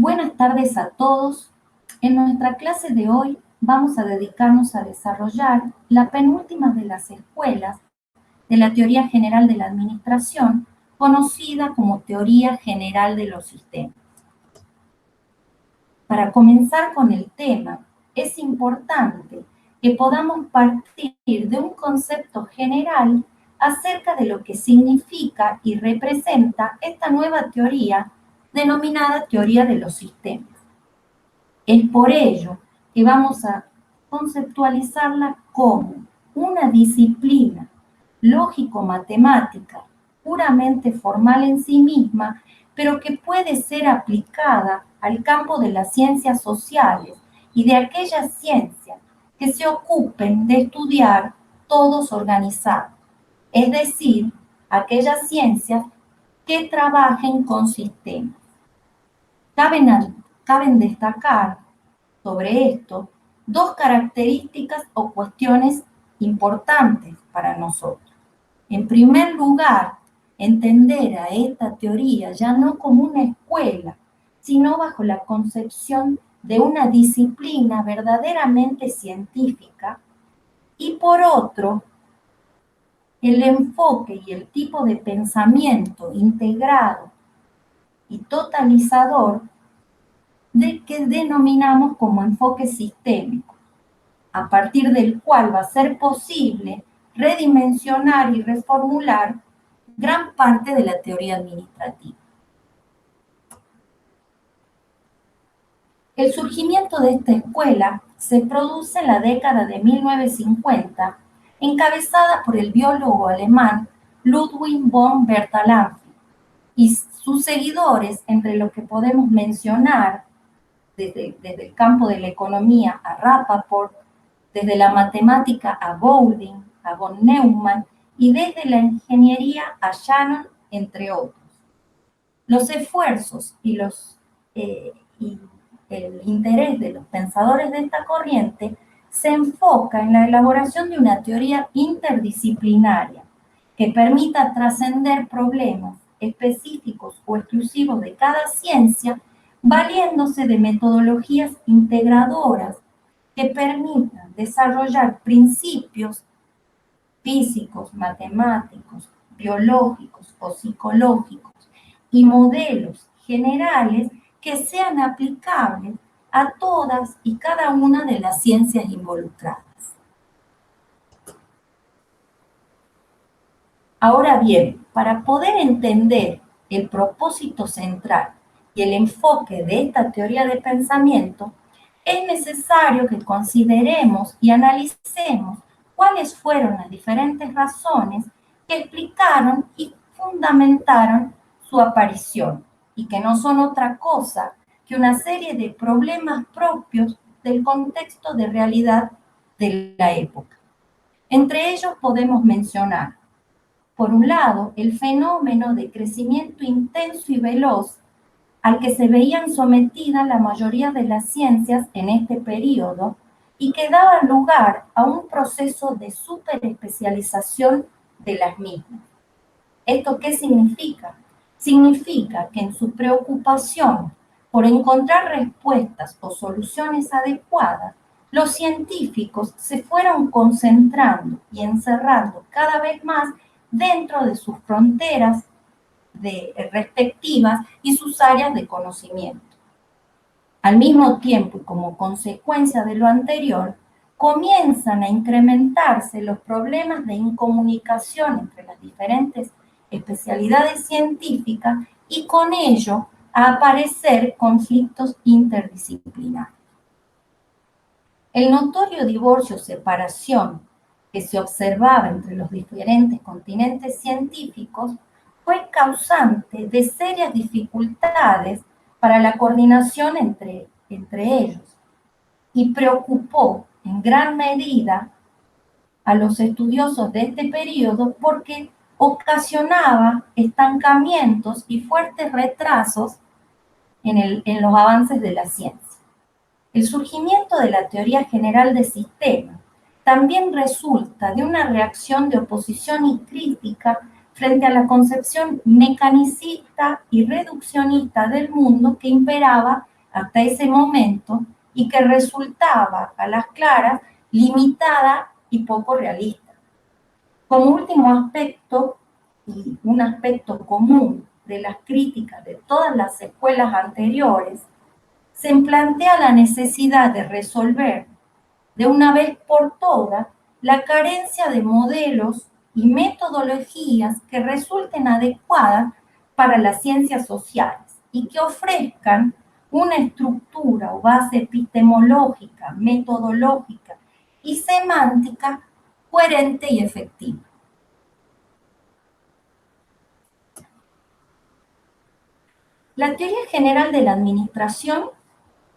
Buenas tardes a todos. En nuestra clase de hoy vamos a dedicarnos a desarrollar la penúltima de las escuelas de la teoría general de la administración, conocida como teoría general de los sistemas. Para comenzar con el tema, es importante que podamos partir de un concepto general acerca de lo que significa y representa esta nueva teoría denominada teoría de los sistemas. Es por ello que vamos a conceptualizarla como una disciplina lógico-matemática puramente formal en sí misma, pero que puede ser aplicada al campo de las ciencias sociales y de aquellas ciencias que se ocupen de estudiar todos organizados, es decir, aquellas ciencias que trabajen con sistemas. Caben destacar sobre esto dos características o cuestiones importantes para nosotros. En primer lugar, entender a esta teoría ya no como una escuela, sino bajo la concepción de una disciplina verdaderamente científica, y por otro, el enfoque y el tipo de pensamiento integrado y totalizador que denominamos como enfoque sistémico, a partir del cual va a ser posible redimensionar y reformular gran parte de la teoría administrativa. El surgimiento de esta escuela se produce en la década de 1950, encabezada por el biólogo alemán Ludwig von Bertalanffy y sus seguidores, entre los que podemos mencionar desde el campo de la economía a Rappaport, desde la matemática a Bowling, a von Neumann y desde la ingeniería a Shannon, entre otros. Los esfuerzos y el interés de los pensadores de esta corriente se enfoca en la elaboración de una teoría interdisciplinaria que permita trascender problemas específicos o exclusivos de cada ciencia, valiéndose de metodologías integradoras que permitan desarrollar principios físicos, matemáticos, biológicos o psicológicos y modelos generales que sean aplicables a todas y cada una de las ciencias involucradas. Ahora bien, para poder entender el propósito central y el enfoque de esta teoría de pensamiento, es necesario que consideremos y analicemos cuáles fueron las diferentes razones que explicaron y fundamentaron su aparición, y que no son otra cosa que una serie de problemas propios del contexto de realidad de la época. Entre ellos podemos mencionar, por un lado, el fenómeno de crecimiento intenso y veloz al que se veían sometidas la mayoría de las ciencias en este periodo y que daba lugar a un proceso de superespecialización de las mismas. ¿Esto qué significa? Significa que en su preocupación por encontrar respuestas o soluciones adecuadas, los científicos se fueron concentrando y encerrando cada vez más dentro de sus fronteras respectivas y sus áreas de conocimiento. Al mismo tiempo, y como consecuencia de lo anterior, comienzan a incrementarse los problemas de incomunicación entre las diferentes especialidades científicas y con ello a aparecer conflictos interdisciplinarios. El notorio divorcio o separación que se observaba entre los diferentes continentes científicos fue causante de serias dificultades para la coordinación entre ellos y preocupó en gran medida a los estudiosos de este periodo porque ocasionaba estancamientos y fuertes retrasos en los avances de la ciencia. El surgimiento de la teoría general de sistemas también resulta de una reacción de oposición y crítica frente a la concepción mecanicista y reduccionista del mundo que imperaba hasta ese momento y que resultaba a las claras limitada y poco realista. Como último aspecto, y un aspecto común de las críticas de todas las escuelas anteriores, se plantea la necesidad de resolver de una vez por todas la carencia de modelos y metodologías que resulten adecuadas para las ciencias sociales y que ofrezcan una estructura o base epistemológica, metodológica y semántica coherente y efectiva. La teoría general de la administración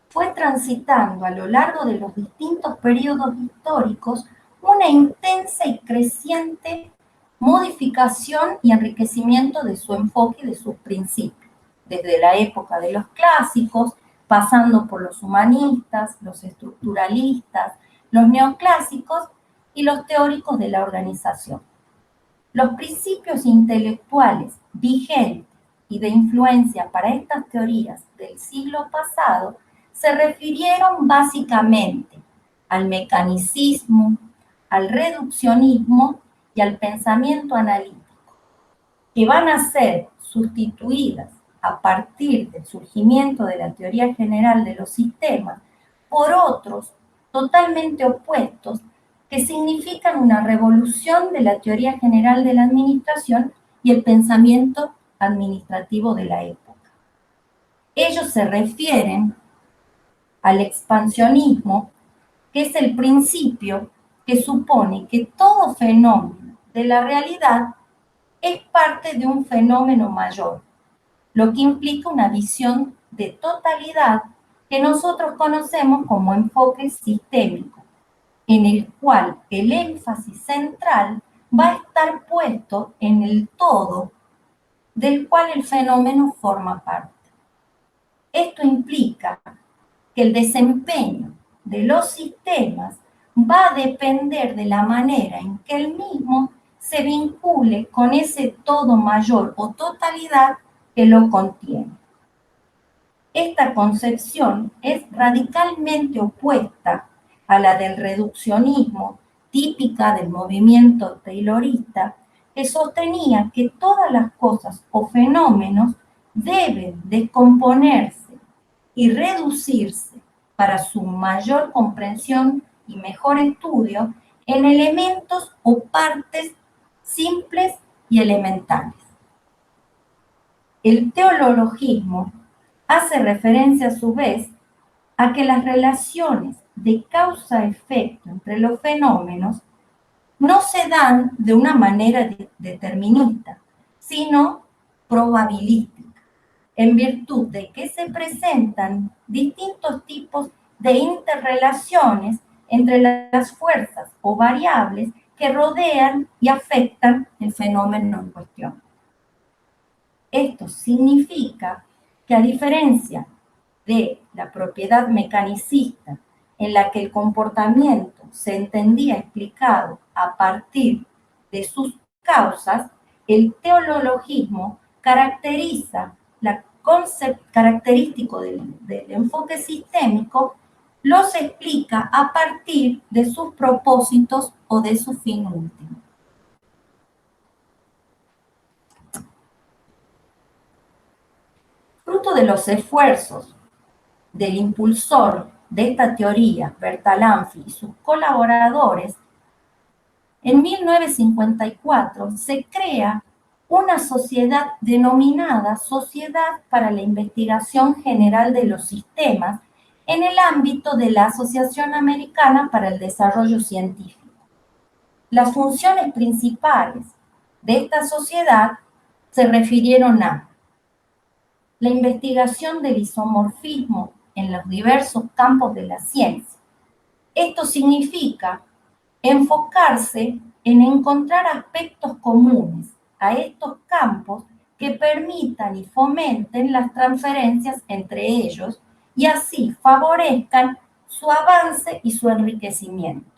fue transitando a lo largo de los distintos periodos históricos una intensa y creciente modificación y enriquecimiento de su enfoque y de sus principios, desde la época de los clásicos, pasando por los humanistas, los estructuralistas, los neoclásicos y los teóricos de la organización. Los principios intelectuales vigentes y de influencia para estas teorías del siglo pasado se refirieron básicamente al mecanicismo, al reduccionismo y al pensamiento analítico, que van a ser sustituidas a partir del surgimiento de la teoría general de los sistemas por otros totalmente opuestos que significan una revolución de la teoría general de la administración y el pensamiento administrativo de la época. Ellos se refieren al expansionismo, que es el principio que supone que todo fenómeno de la realidad es parte de un fenómeno mayor, lo que implica una visión de totalidad que nosotros conocemos como enfoque sistémico, en el cual el énfasis central va a estar puesto en el todo del cual el fenómeno forma parte. Esto implica que el desempeño de los sistemas va a depender de la manera en que el mismo se vincule con ese todo mayor o totalidad que lo contiene. Esta concepción es radicalmente opuesta a la del reduccionismo, típica del movimiento taylorista, que sostenía que todas las cosas o fenómenos deben descomponerse y reducirse para su mayor comprensión y mejor estudio en elementos o partes simples y elementales. El teologismo hace referencia a su vez a que las relaciones de causa-efecto entre los fenómenos no se dan de una manera determinista, sino probabilística, en virtud de que se presentan distintos tipos de interrelaciones entre las fuerzas o variables que rodean y afectan el fenómeno en cuestión. Esto significa que, a diferencia de la propiedad mecanicista, en la que el comportamiento se entendía explicado a partir de sus causas, el teologismo característico del enfoque sistémico los explica a partir de sus propósitos o de su fin último. Fruto de los esfuerzos del impulsor de esta teoría, Bertalanffy, y sus colaboradores, en 1954 se crea una sociedad denominada Sociedad para la Investigación General de los Sistemas en el ámbito de la Asociación Americana para el Desarrollo Científico. Las funciones principales de esta sociedad se refirieron a la investigación del isomorfismo en los diversos campos de la ciencia. Esto significa enfocarse en encontrar aspectos comunes a estos campos que permitan y fomenten las transferencias entre ellos y así favorezcan su avance y su enriquecimiento.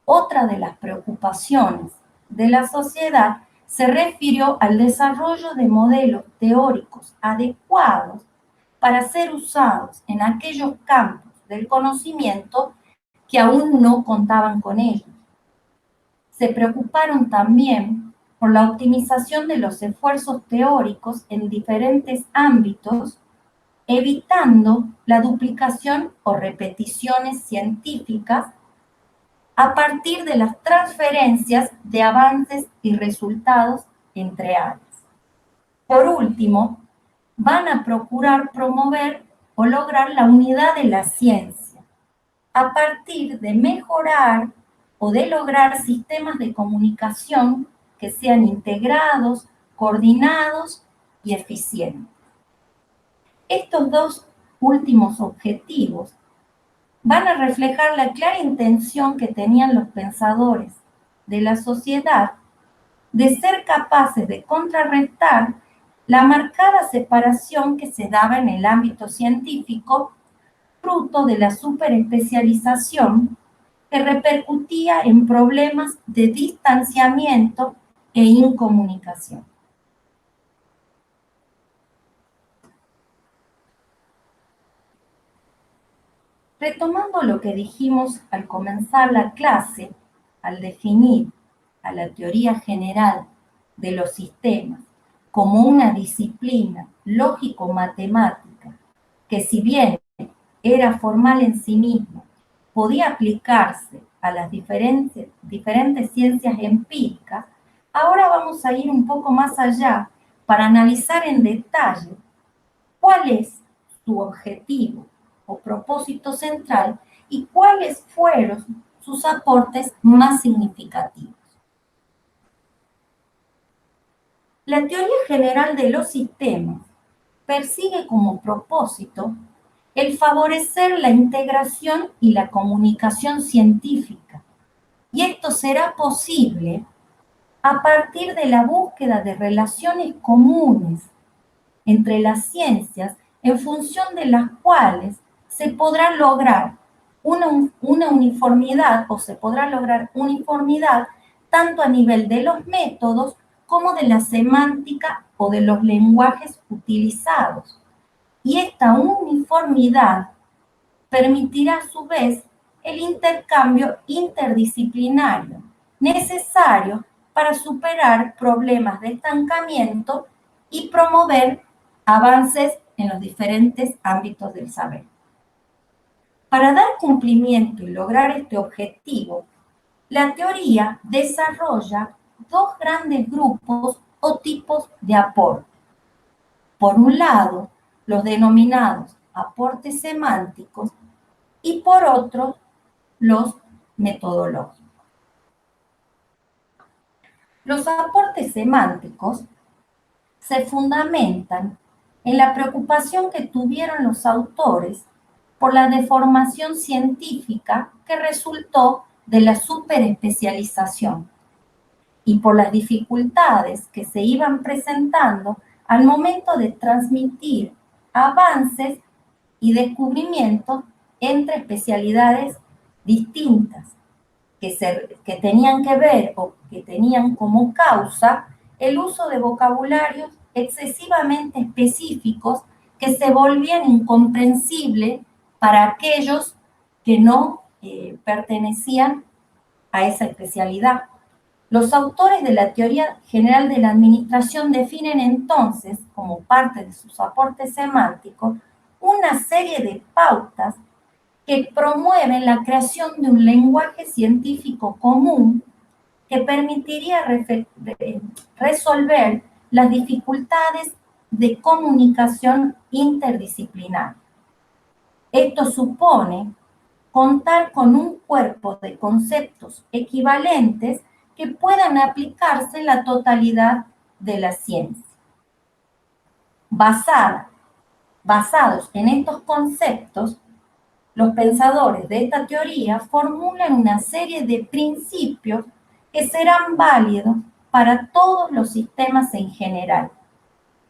Otra de las preocupaciones de la sociedad se refirió al desarrollo de modelos teóricos adecuados para ser usados en aquellos campos del conocimiento que aún no contaban con ellos. Se preocuparon también por la optimización de los esfuerzos teóricos en diferentes ámbitos, evitando la duplicación o repeticiones científicas a partir de las transferencias de avances y resultados entre áreas. Por último, van a procurar promover o lograr la unidad de la ciencia a partir de mejorar o de lograr sistemas de comunicación que sean integrados, coordinados y eficientes. Estos dos últimos objetivos van a reflejar la clara intención que tenían los pensadores de la sociedad de ser capaces de contrarrestar la marcada separación que se daba en el ámbito científico, fruto de la superespecialización que repercutía en problemas de distanciamiento e incomunicación. Retomando lo que dijimos al comenzar la clase, al definir a la teoría general de los sistemas como una disciplina lógico-matemática que, si bien era formal en sí misma, podía aplicarse a las diferentes ciencias empíricas, ahora vamos a ir un poco más allá para analizar en detalle cuál es su objetivo o propósito central y cuáles fueron sus aportes más significativos. La teoría general de los sistemas persigue como propósito el favorecer la integración y la comunicación científica, y esto será posible a partir de la búsqueda de relaciones comunes entre las ciencias en función de las cuales se podrá lograr una uniformidad o se podrá lograr uniformidad tanto a nivel de los métodos como de la semántica o de los lenguajes utilizados. Y esta uniformidad permitirá a su vez el intercambio interdisciplinario necesario para superar problemas de estancamiento y promover avances en los diferentes ámbitos del saber. Para dar cumplimiento y lograr este objetivo, la teoría desarrolla dos grandes grupos o tipos de aporte. Por un lado, los denominados aportes semánticos y por otro, los metodológicos. Los aportes semánticos se fundamentan en la preocupación que tuvieron los autores por la deformación científica que resultó de la superespecialización y por las dificultades que se iban presentando al momento de transmitir avances y descubrimientos entre especialidades distintas que tenían que ver o que tenían como causa el uso de vocabularios excesivamente específicos que se volvían incomprensibles para aquellos que no pertenecían a esa especialidad. Los autores de la teoría general de la administración definen entonces, como parte de sus aportes semánticos, una serie de pautas que promueven la creación de un lenguaje científico común que permitiría resolver las dificultades de comunicación interdisciplinar. Esto supone contar con un cuerpo de conceptos equivalentes que puedan aplicarse en la totalidad de la ciencia. Basados en estos conceptos, los pensadores de esta teoría formulan una serie de principios que serán válidos para todos los sistemas en general.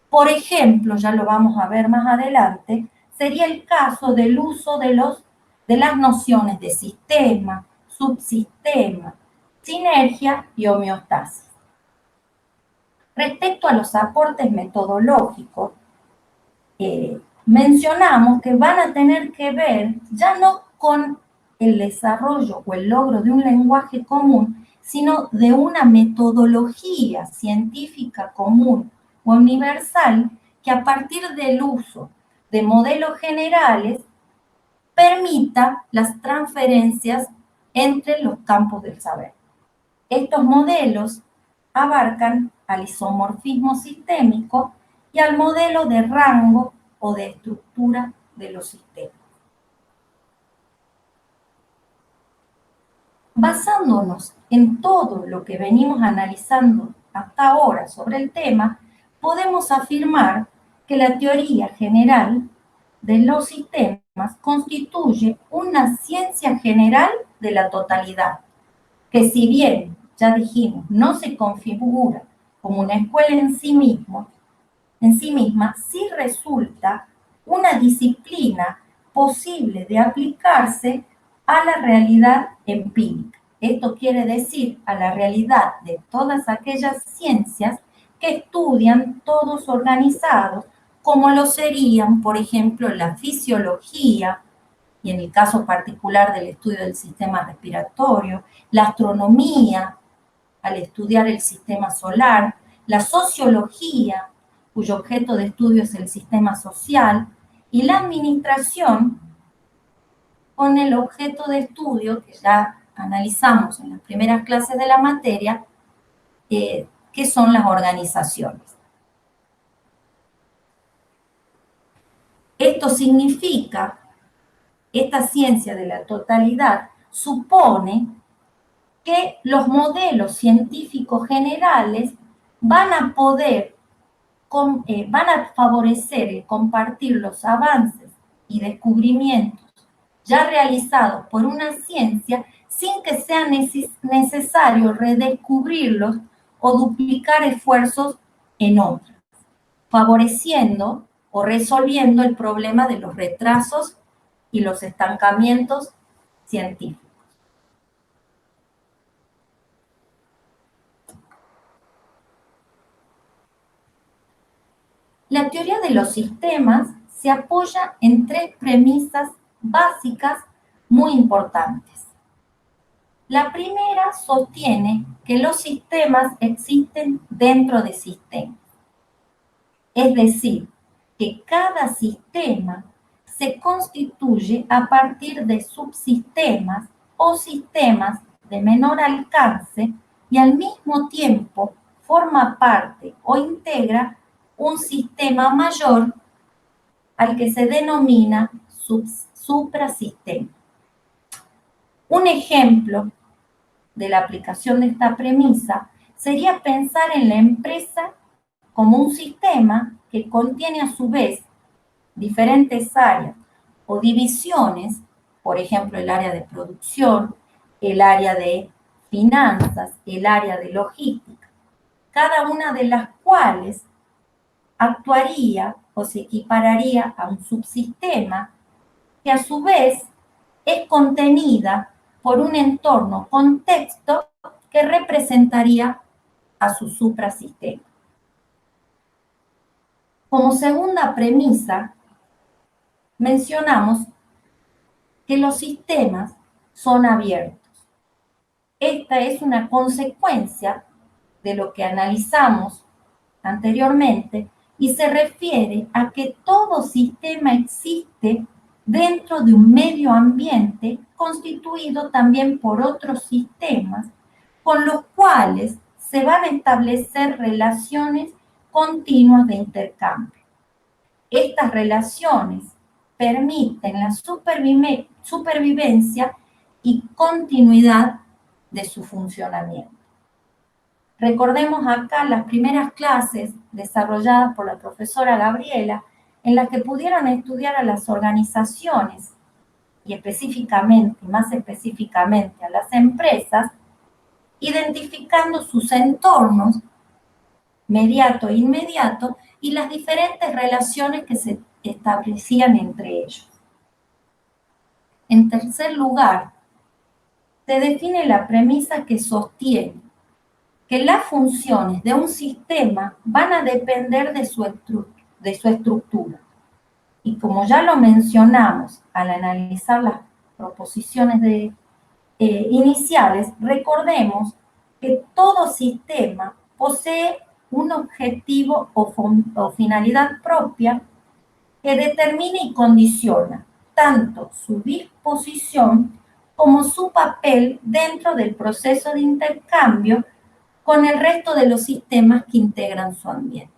Por ejemplo, ya lo vamos a ver más adelante, sería el caso del uso de las nociones de sistema, subsistema, sinergia y homeostasis. Respecto a los aportes metodológicos, mencionamos que van a tener que ver ya no con el desarrollo o el logro de un lenguaje común, sino de una metodología científica común o universal que a partir del uso de modelos generales permita las transferencias entre los campos del saber. Estos modelos abarcan al isomorfismo sistémico y al modelo de rango o de estructura de los sistemas. Basándonos en todo lo que venimos analizando hasta ahora sobre el tema, podemos afirmar que la teoría general de los sistemas constituye una ciencia general de la totalidad, que si bien, ya dijimos, no se configura como una escuela en sí misma, sí resulta una disciplina posible de aplicarse a la realidad empírica. Esto quiere decir a la realidad de todas aquellas ciencias que estudian todos organizados, como lo serían, por ejemplo, la fisiología, y en el caso particular del estudio del sistema respiratorio, la astronomía, al estudiar el sistema solar, la sociología, cuyo objeto de estudio es el sistema social, y la administración, con el objeto de estudio que ya analizamos en las primeras clases de la materia, que son las organizaciones. Esto significa, esta ciencia de la totalidad supone que los modelos científicos generales van a poder, van a favorecer el compartir los avances y descubrimientos ya realizados por una ciencia sin que sea necesario redescubrirlos o duplicar esfuerzos en otras, favoreciendo o resolviendo el problema de los retrasos y los estancamientos científicos. La teoría de los sistemas se apoya en tres premisas básicas muy importantes. La primera sostiene que los sistemas existen dentro de sistemas. Es decir, que cada sistema se constituye a partir de subsistemas o sistemas de menor alcance y al mismo tiempo forma parte o integra un sistema mayor al que se denomina suprasistema. Un ejemplo de la aplicación de esta premisa sería pensar en la empresa como un sistema que contiene a su vez diferentes áreas o divisiones, por ejemplo, el área de producción, el área de finanzas, el área de logística, cada una de las cuales actuaría o se equipararía a un subsistema que a su vez es contenida por un entorno contexto que representaría a su suprasistema. Como segunda premisa, mencionamos que los sistemas son abiertos. Esta es una consecuencia de lo que analizamos anteriormente y se refiere a que todo sistema existe dentro de un medio ambiente constituido también por otros sistemas con los cuales se van a establecer relaciones continuas de intercambio. Estas relaciones permiten la supervivencia y continuidad de su funcionamiento. Recordemos acá las primeras clases desarrolladas por la profesora Gabriela, en las que pudieron estudiar a las organizaciones y específicamente, más específicamente a las empresas, identificando sus entornos mediato e inmediato y las diferentes relaciones que se establecían entre ellos. En tercer lugar, se define la premisa que sostiene que las funciones de un sistema van a depender de su estructura Y como ya lo mencionamos al analizar las proposiciones iniciales, recordemos que todo sistema posee un objetivo o finalidad propia que determina y condiciona tanto su disposición como su papel dentro del proceso de intercambio con el resto de los sistemas que integran su ambiente.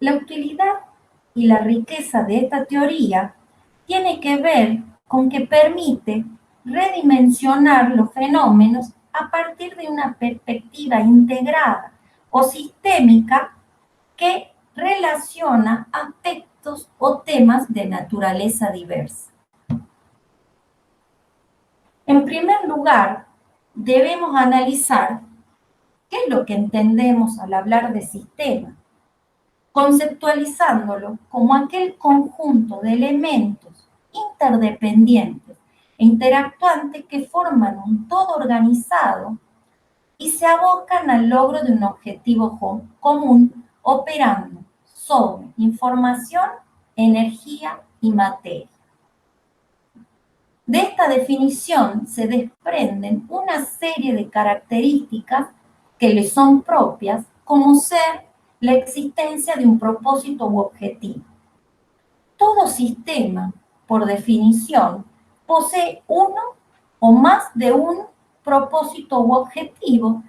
La utilidad y la riqueza de esta teoría tiene que ver con que permite redimensionar los fenómenos a partir de una perspectiva integrada o sistémica que relaciona aspectos o temas de naturaleza diversa. En primer lugar, debemos analizar qué es lo que entendemos al hablar de sistema, conceptualizándolo como aquel conjunto de elementos interdependientes e interactuantes que forman un todo organizado y se abocan al logro de un objetivo común operando sobre información, energía y materia. De esta definición se desprenden una serie de características que le son propias, como ser la existencia de un propósito u objetivo. Todo sistema, por definición, posee uno o más de un propósito u objetivo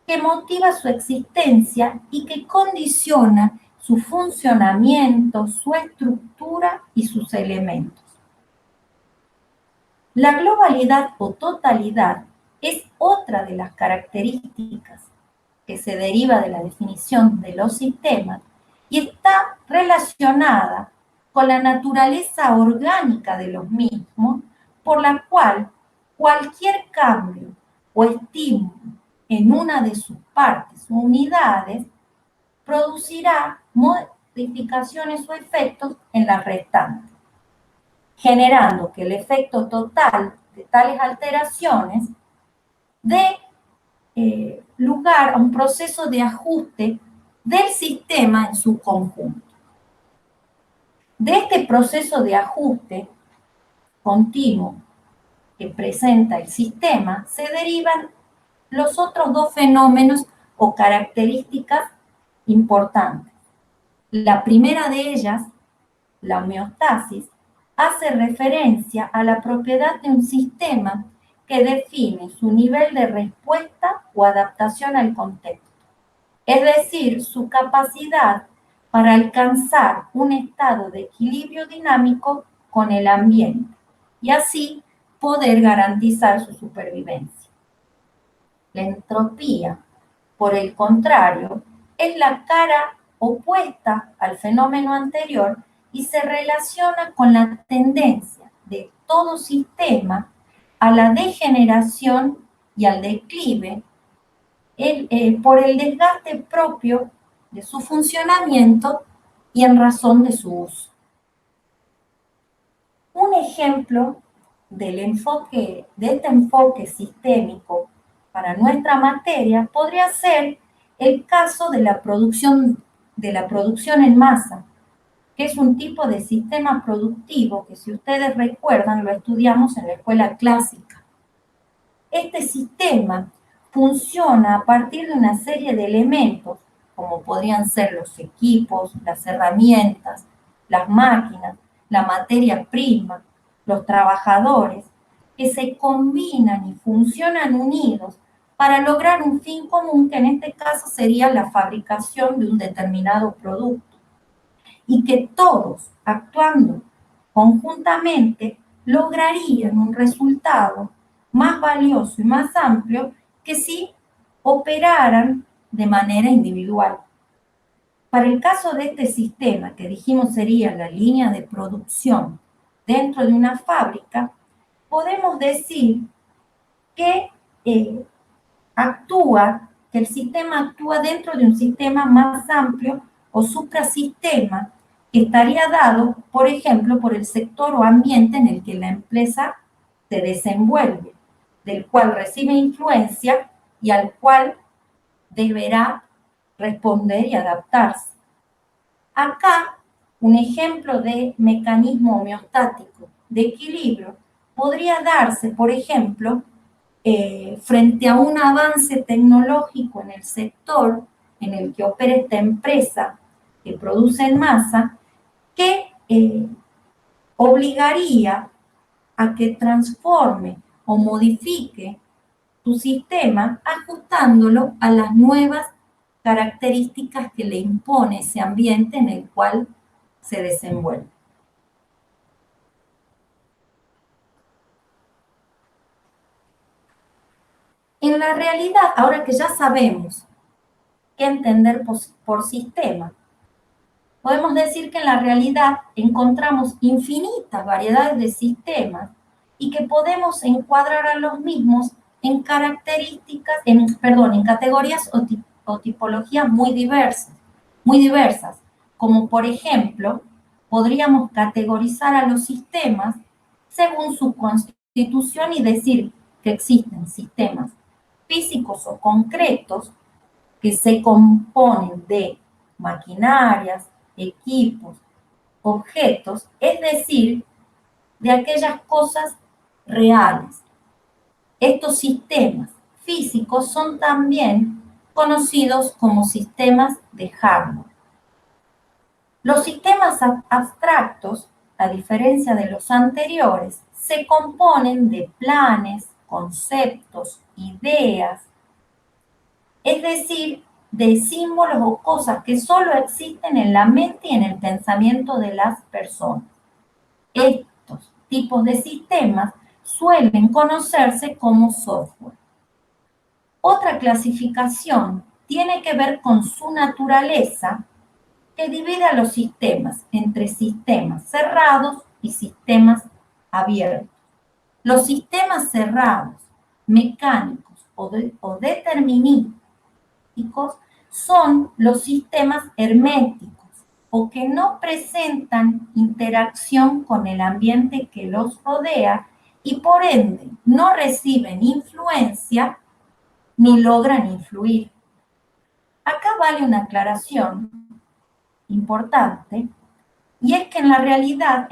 que motiva su existencia y que condiciona su funcionamiento, su estructura y sus elementos. La globalidad o totalidad es otra de las características que se deriva de la definición de los sistemas y está relacionada con la naturaleza orgánica de los mismos, por la cual cualquier cambio o estímulo en una de sus partes o unidades producirá modificaciones o efectos en las restantes, generando que el efecto total de tales alteraciones dé lugar a un proceso de ajuste del sistema en su conjunto. De este proceso de ajuste continuo que presenta el sistema se derivan los otros dos fenómenos o características importantes. La primera de ellas, la homeostasis, hace referencia a la propiedad de un sistema que define su nivel de respuesta o adaptación al contexto, es decir, su capacidad para alcanzar un estado de equilibrio dinámico con el ambiente y así poder garantizar su supervivencia. La entropía, por el contrario, es la cara opuesta al fenómeno anterior y se relaciona con la tendencia de todo sistema a la degeneración y al declive por el desgaste propio de su funcionamiento y en razón de su uso. Un ejemplo de este enfoque sistémico para nuestra materia podría ser el caso de la producción en masa, que es un tipo de sistema productivo que, si ustedes recuerdan, lo estudiamos en la escuela clásica. Este sistema funciona a partir de una serie de elementos, como podrían ser los equipos, las herramientas, las máquinas, la materia prima, los trabajadores, que se combinan y funcionan unidos para lograr un fin común, que en este caso sería la fabricación de un determinado producto, y que todos, actuando conjuntamente, lograrían un resultado más valioso y más amplio que si operaran de manera individual. Para el caso de este sistema, que dijimos sería la línea de producción dentro de una fábrica, podemos decir que el sistema actúa dentro de un sistema más amplio o suprasistema, que estaría dado, por ejemplo, por el sector o ambiente en el que la empresa se desenvuelve, del cual recibe influencia y al cual deberá responder y adaptarse. Acá, un ejemplo de mecanismo homeostático de equilibrio podría darse, por ejemplo, frente a un avance tecnológico en el sector en el que opera esta empresa que produce en masa, que obligaría a que transforme o modifique su sistema ajustándolo a las nuevas características que le impone ese ambiente en el cual se desenvuelve. En la realidad, ahora que ya sabemos qué entender por sistema, podemos decir que en la realidad encontramos infinitas variedades de sistemas y que podemos encuadrar a los mismos en características, en categorías o tipologías muy diversas, como por ejemplo, podríamos categorizar a los sistemas según su constitución y decir que existen sistemas físicos o concretos que se componen de maquinarias, equipos, objetos, es decir, de aquellas cosas reales. Estos sistemas físicos son también conocidos como sistemas de hardware. Los sistemas abstractos, a diferencia de los anteriores, se componen de planes, conceptos, ideas, es decir, de símbolos o cosas que solo existen en la mente y en el pensamiento de las personas. Estos tipos de sistemas suelen conocerse como software. Otra clasificación tiene que ver con su naturaleza, que divide a los sistemas entre sistemas cerrados y sistemas abiertos. Los sistemas cerrados, mecánicos o determinísticos son los sistemas herméticos o que no presentan interacción con el ambiente que los rodea y por ende no reciben influencia ni logran influir. Acá vale una aclaración importante y es que en realidad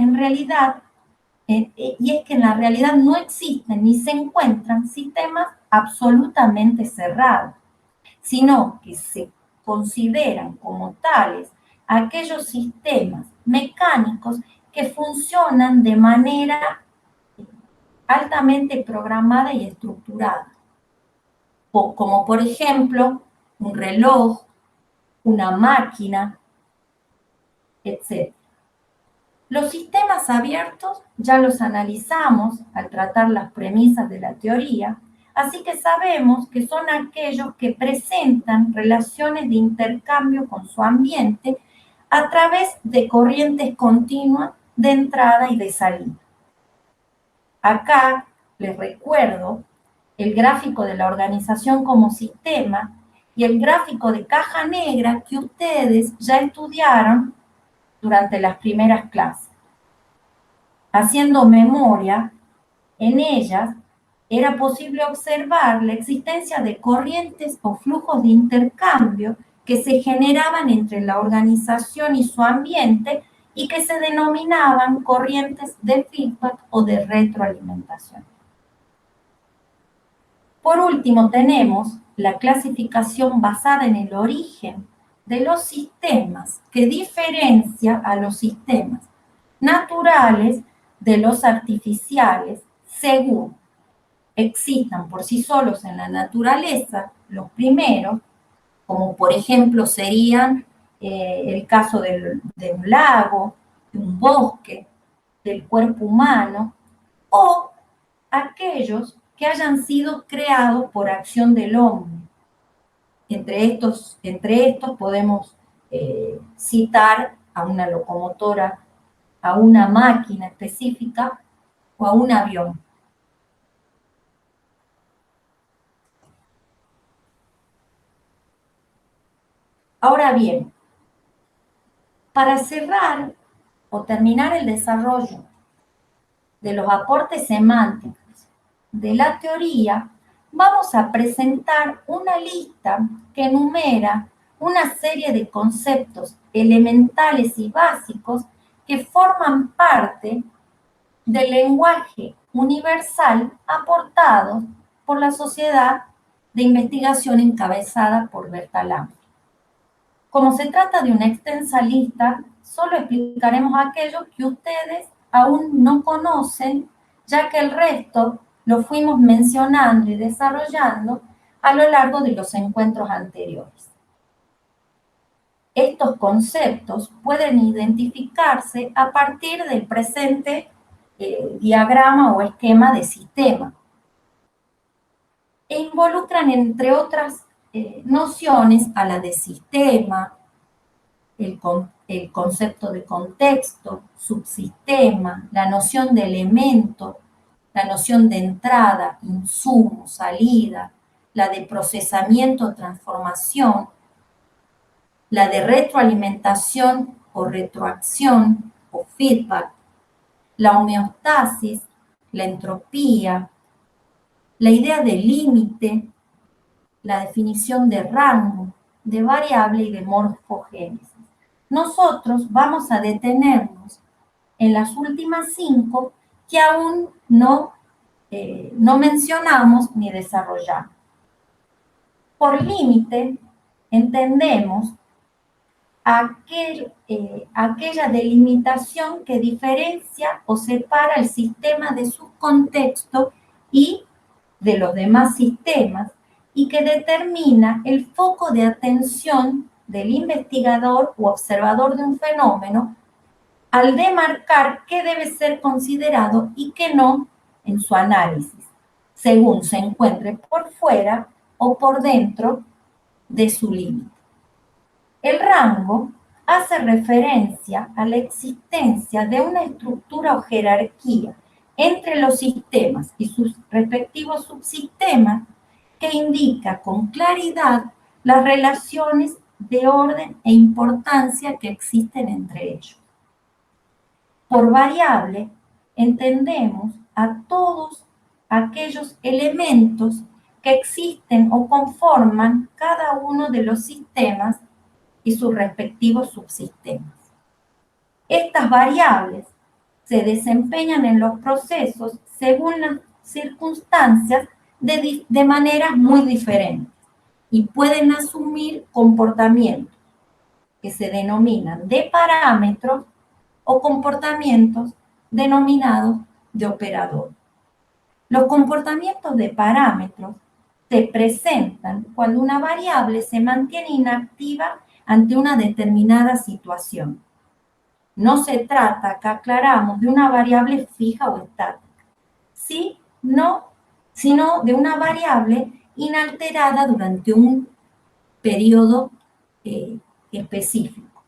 no existen ni se encuentran sistemas absolutamente cerrados, sino que se consideran como tales aquellos sistemas mecánicos que funcionan de manera altamente programada y estructurada, como por ejemplo un reloj, una máquina, etc. Los sistemas abiertos ya los analizamos al tratar las premisas de la teoría, así que sabemos que son aquellos que presentan relaciones de intercambio con su ambiente a través de corrientes continuas de entrada y de salida. Acá les recuerdo el gráfico de la organización como sistema y el gráfico de caja negra que ustedes ya estudiaron durante las primeras clases. Haciendo memoria, en ellas era posible observar la existencia de corrientes o flujos de intercambio que se generaban entre la organización y su ambiente y que se denominaban corrientes de feedback o de retroalimentación. Por último, tenemos la clasificación basada en el origen de los sistemas que diferencia a los sistemas naturales de los artificiales según existan por sí solos en la naturaleza, los primeros, como por ejemplo serían el caso de un lago, de un bosque, del cuerpo humano, o aquellos que hayan sido creados por acción del hombre. Entre estos podemos citar a una locomotora, a una máquina específica o a un avión. Ahora bien, para cerrar o terminar el desarrollo de los aportes semánticos de la teoría, vamos a presentar una lista que enumera una serie de conceptos elementales y básicos que forman parte del lenguaje universal aportado por la Sociedad de Investigación encabezada por Bertalanffy. Como se trata de una extensa lista, solo explicaremos aquellos que ustedes aún no conocen, ya que el resto lo fuimos mencionando y desarrollando a lo largo de los encuentros anteriores. Estos conceptos pueden identificarse a partir del presente diagrama o esquema de sistema e involucran, entre otras nociones, a la de sistema, el concepto de contexto, subsistema, la noción de elemento, la noción de entrada, insumo, salida, la de procesamiento, transformación, la de retroalimentación o retroacción o feedback, la homeostasis, la entropía, la idea de límite, la definición de rango, de variable y de morfogénesis. Nosotros vamos a detenernos en las últimas 5 que aún no mencionamos ni desarrollamos. Por límite entendemos aquella delimitación que diferencia o separa el sistema de su contexto y de los demás sistemas y que determina el foco de atención del investigador u observador de un fenómeno al demarcar qué debe ser considerado y qué no en su análisis, según se encuentre por fuera o por dentro de su límite. El rango hace referencia a la existencia de una estructura o jerarquía entre los sistemas y sus respectivos subsistemas que indica con claridad las relaciones de orden e importancia que existen entre ellos. Por variable entendemos a todos aquellos elementos que existen o conforman cada uno de los sistemas y sus respectivos subsistemas. Estas variables se desempeñan en los procesos según las circunstancias de maneras muy diferentes y pueden asumir comportamientos que se denominan de parámetros o comportamientos denominados de operador. Los comportamientos de parámetros se presentan cuando una variable se mantiene inactiva ante una determinada situación. No se trata, acá aclaramos, de una variable fija o estática, sino de una variable inalterada durante un periodo específico.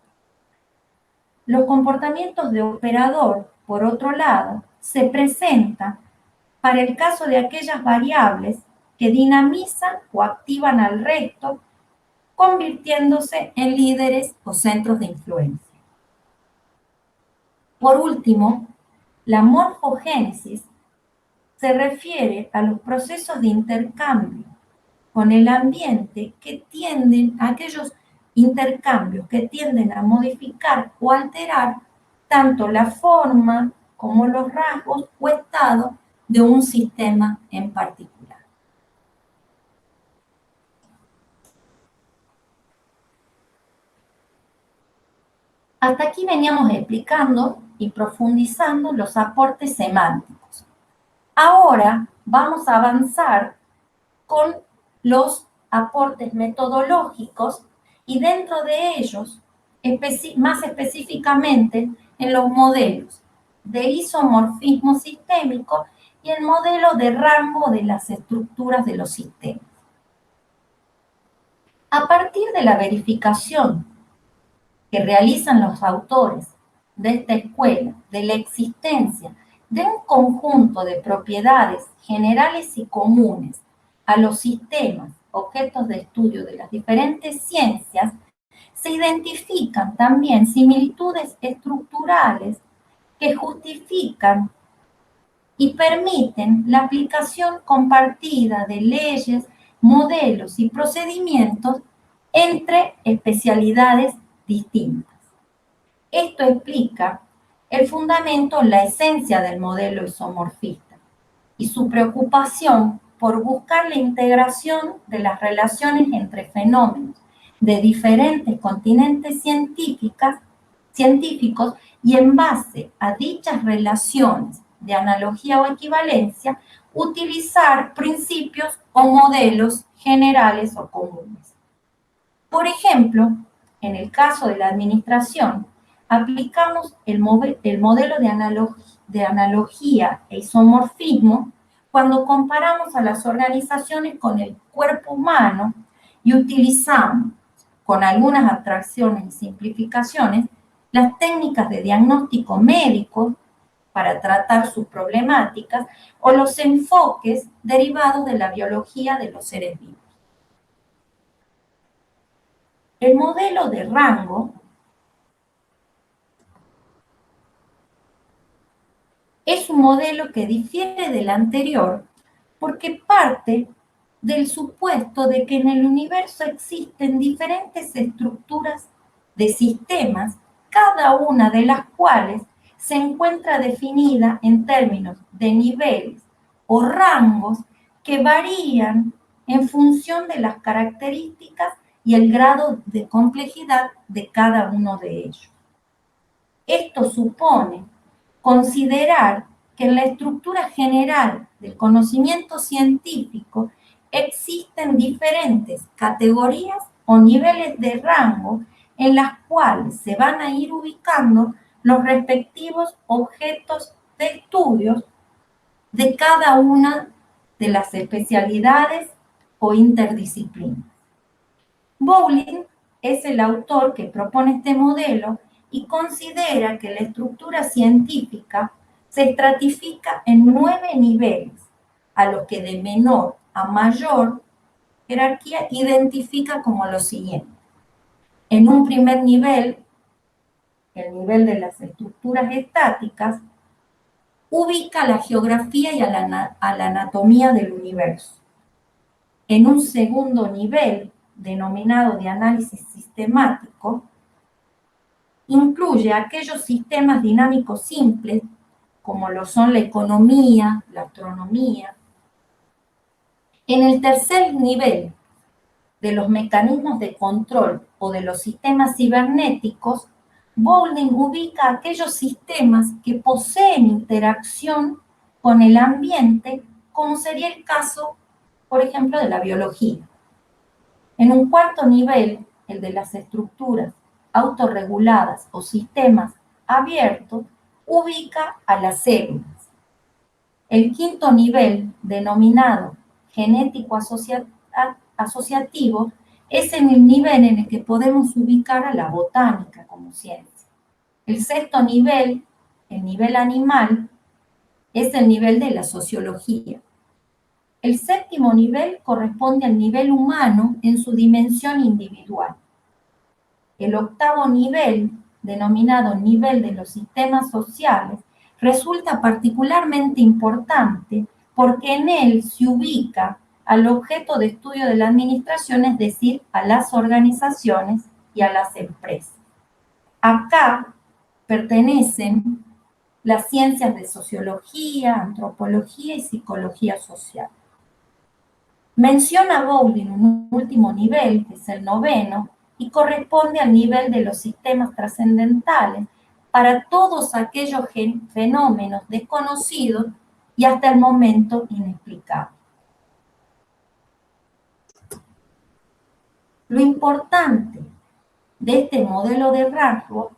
Los comportamientos de operador, por otro lado, se presentan para el caso de aquellas variables que dinamizan o activan al resto, convirtiéndose en líderes o centros de influencia. Por último, la morfogénesis se refiere a los procesos de intercambio con el ambiente que tienden a aquellos intercambios que tienden a modificar o alterar tanto la forma como los rasgos o estado de un sistema en particular. Hasta aquí veníamos explicando y profundizando los aportes semánticos. Ahora vamos a avanzar con los aportes metodológicos y dentro de ellos, más específicamente en los modelos de isomorfismo sistémico y el modelo de rango de las estructuras de los sistemas. A partir de la verificación que realizan los autores de esta escuela de la existencia de un conjunto de propiedades generales y comunes a los sistemas, objetos de estudio de las diferentes ciencias, se identifican también similitudes estructurales que justifican y permiten la aplicación compartida de leyes, modelos y procedimientos entre especialidades distintas. Esto explica el fundamento, la esencia del modelo isomorfista y su preocupación por buscar la integración de las relaciones entre fenómenos de diferentes continentes científicos y en base a dichas relaciones de analogía o equivalencia, utilizar principios o modelos generales o comunes. Por ejemplo, en el caso de la administración, aplicamos el modelo de analogía e isomorfismo cuando comparamos a las organizaciones con el cuerpo humano y utilizamos, con algunas abstracciones y simplificaciones, las técnicas de diagnóstico médico para tratar sus problemáticas o los enfoques derivados de la biología de los seres vivos. El modelo de rango es un modelo que difiere del anterior porque parte del supuesto de que en el universo existen diferentes estructuras de sistemas, cada una de las cuales se encuentra definida en términos de niveles o rangos que varían en función de las características y el grado de complejidad de cada uno de ellos. Esto supone considerar que en la estructura general del conocimiento científico existen diferentes categorías o niveles de rango en las cuales se van a ir ubicando los respectivos objetos de estudios de cada una de las especialidades o interdisciplinas. Bowling es el autor que propone este modelo y considera que la estructura científica se estratifica en 9 niveles, a los que de menor a mayor jerarquía identifica como lo siguiente. En un primer nivel, el nivel de las estructuras estáticas, ubica la geografía y a la anatomía del universo. En un segundo nivel, denominado de análisis sistemático, incluye aquellos sistemas dinámicos simples, como lo son la economía, la astronomía. En el tercer nivel de los mecanismos de control o de los sistemas cibernéticos, Bowling ubica aquellos sistemas que poseen interacción con el ambiente, como sería el caso, por ejemplo, de la biología. En un cuarto nivel, el de las estructuras autorreguladas o sistemas abiertos, ubica a las células. El quinto nivel, denominado genético asociativo, es en el nivel en el que podemos ubicar a la botánica como ciencia. El sexto nivel, el nivel animal, es el nivel de la sociología. El séptimo nivel corresponde al nivel humano en su dimensión individual. El octavo nivel, denominado nivel de los sistemas sociales, resulta particularmente importante porque en él se ubica al objeto de estudio de la administración, es decir, a las organizaciones y a las empresas. Acá pertenecen las ciencias de sociología, antropología y psicología social. Menciona Bowling un último nivel, que es el noveno, y corresponde al nivel de los sistemas trascendentales para todos aquellos fenómenos desconocidos y hasta el momento inexplicables. Lo importante de este modelo de rasgo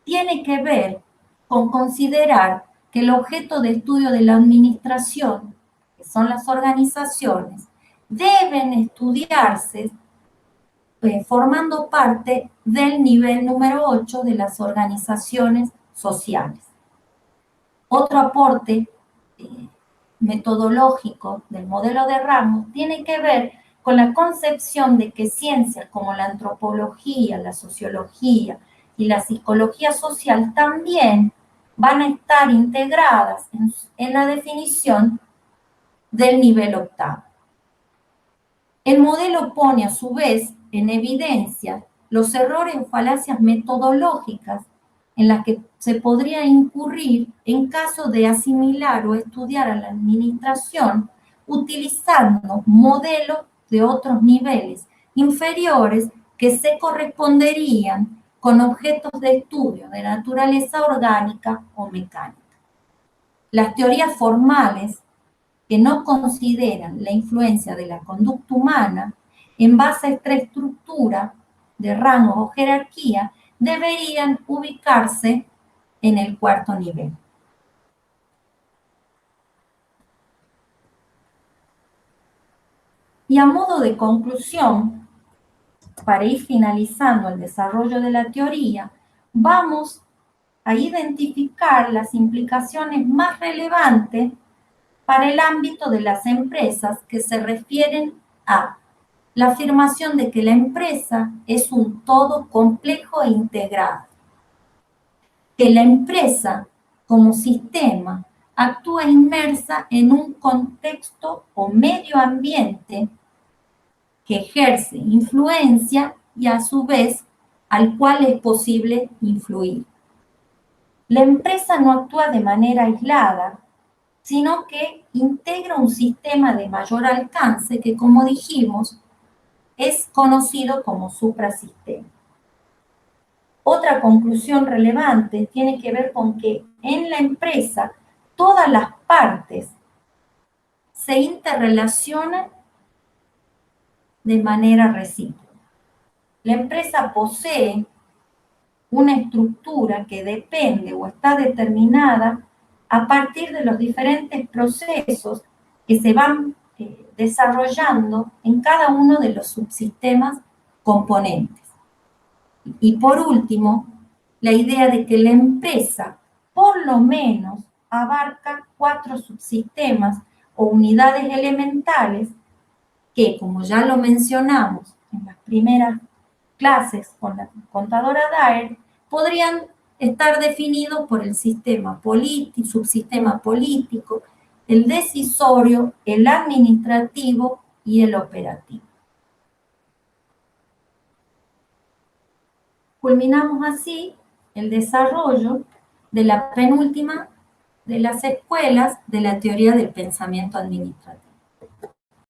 tiene que ver con considerar que el objeto de estudio de la administración, que son las organizaciones, deben estudiarse formando parte del nivel número 8 de las organizaciones sociales. Otro aporte metodológico del modelo de Ramos tiene que ver con la concepción de que ciencias como la antropología, la sociología y la psicología social también van a estar integradas en la definición del nivel octavo. El modelo pone a su vez en evidencia los errores o falacias metodológicas en las que se podría incurrir en caso de asimilar o estudiar a la administración utilizando modelos de otros niveles inferiores que se corresponderían con objetos de estudio de naturaleza orgánica o mecánica. Las teorías formales que no consideran la influencia de la conducta humana en base a esta estructura de rangos o jerarquía deberían ubicarse en el cuarto nivel. Y a modo de conclusión, para ir finalizando el desarrollo de la teoría, vamos a identificar las implicaciones más relevantes para el ámbito de las empresas que se refieren a la afirmación de que la empresa es un todo complejo e integrado, que la empresa como sistema actúa inmersa en un contexto o medio ambiente que ejerce influencia y a su vez al cual es posible influir. La empresa no actúa de manera aislada, sino que integra un sistema de mayor alcance que, como dijimos, es conocido como suprasistema. Otra conclusión relevante tiene que ver con que en la empresa todas las partes se interrelacionan de manera recíproca. La empresa posee una estructura que depende o está determinada a partir de los diferentes procesos que se van desarrollando en cada uno de los subsistemas componentes. Y por último, la idea de que la empresa por lo menos abarca 4 subsistemas o unidades elementales que, como ya lo mencionamos en las primeras clases con la contadora Daer, podrían estar definidos por el sistema político, subsistema político, el decisorio, el administrativo y el operativo. Culminamos así el desarrollo de la penúltima de las escuelas de la teoría del pensamiento administrativo.